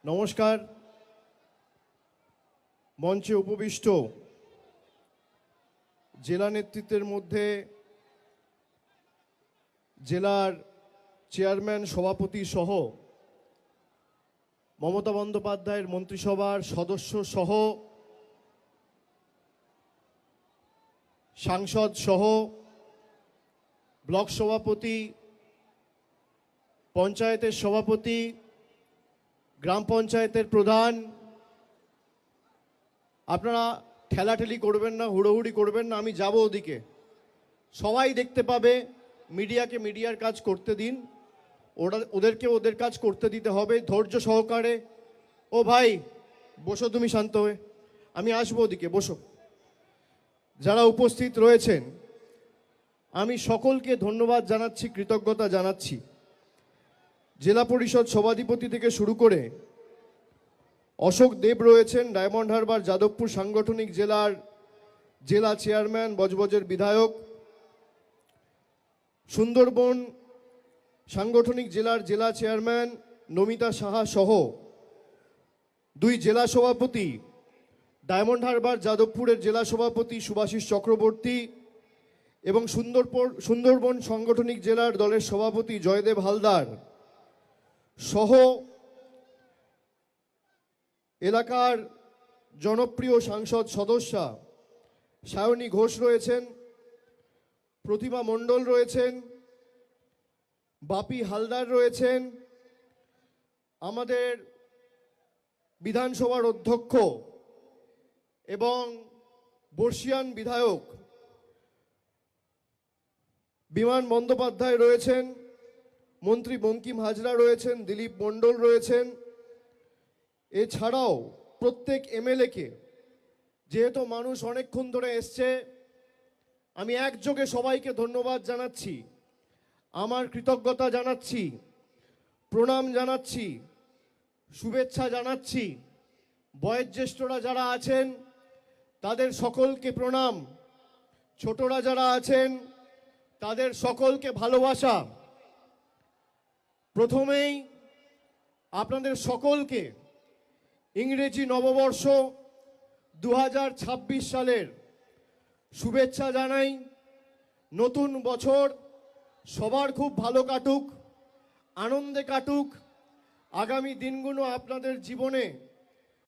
নমস্কার। মঞ্চে উপবিষ্ট জেলা নেতৃত্বের মধ্যে জেলার চেয়ারম্যান, সভাপতি সহ মমতা বন্দ্যোপাধ্যায়ের মন্ত্রিসভার সদস্য সহ সাংসদ সহ ব্লক সভাপতি, পঞ্চায়েতের সভাপতি, গ্রাম পঞ্চায়েতের প্রধান, আপনারা ঠেলাঠেলি করবেন না, হুড়োহুড়ি করবেন না। আমি যাব ওদিকে, সবাই দেখতে পাবে। মিডিয়াকে মিডিয়ার কাজ করতে দিন, ওদেরকে ওদের কাজ করতে দিতে হবে ধৈর্য সহকারে। ও ভাই বসো, তুমি শান্ত হয়ে, আমি আসবো ওদিকে, বসো। যারা উপস্থিত রয়েছেন আমি সকলকে ধন্যবাদ জানাচ্ছি, কৃতজ্ঞতা জানাচ্ছি। জেলা পরিষদ সভাধিপতি থেকে শুরু করে অশোক দেব রয়েছেন, ডায়মন্ড হারবার যাদবপুর সাংগঠনিক জেলার জেলা চেয়ারম্যান, বজবজের বিধায়ক, সুন্দরবন সাংগঠনিক জেলার জেলা চেয়ারম্যান নমিতা সাহা সহ দুই জেলা সভাপতি, ডায়মন্ড হারবার যাদবপুরের জেলা সভাপতি সুভাষিস চক্রবর্তী এবং সুন্দরবন সাংগঠনিক জেলার দলের সভাপতি জয়দেব হালদার সহ এলাকার জনপ্রিয় সাংসদ সদস্যা সায়নী ঘোষ রয়েছেন, প্রতিমা মণ্ডল রয়েছেন, বাপি হালদার রয়েছেন, আমাদের বিধানসভার অধ্যক্ষ এবং বর্ষিয়ান বিধায়ক বিমান বন্দ্যোপাধ্যায় রয়েছেন, মন্ত্রী বঙ্কিম হাজরা রয়েছেন, দিলীপ মণ্ডল রয়েছেন। এছাড়াও প্রত্যেক এমএলএকে, যেহেতু মানুষ অনেকক্ষণ ধরে এসছে, আমি একযোগে সবাইকে ধন্যবাদ জানাচ্ছি, আমার কৃতজ্ঞতা জানাচ্ছি, প্রণাম জানাচ্ছি, শুভেচ্ছা জানাচ্ছি। বয়োজ্যেষ্ঠরা যারা আছেন তাদের সকলকে প্রণাম, ছোটরা যারা আছেন তাদের সকলকে ভালোবাসা। প্রথমেই আপনাদের সকলকে ইংরেজি নববর্ষ 2026 সালের শুভেচ্ছা জানাই। নতুন বছর সবার খুব ভালো কাটুক, আনন্দে কাটুক। আগামী দিনগুলো আপনাদের জীবনে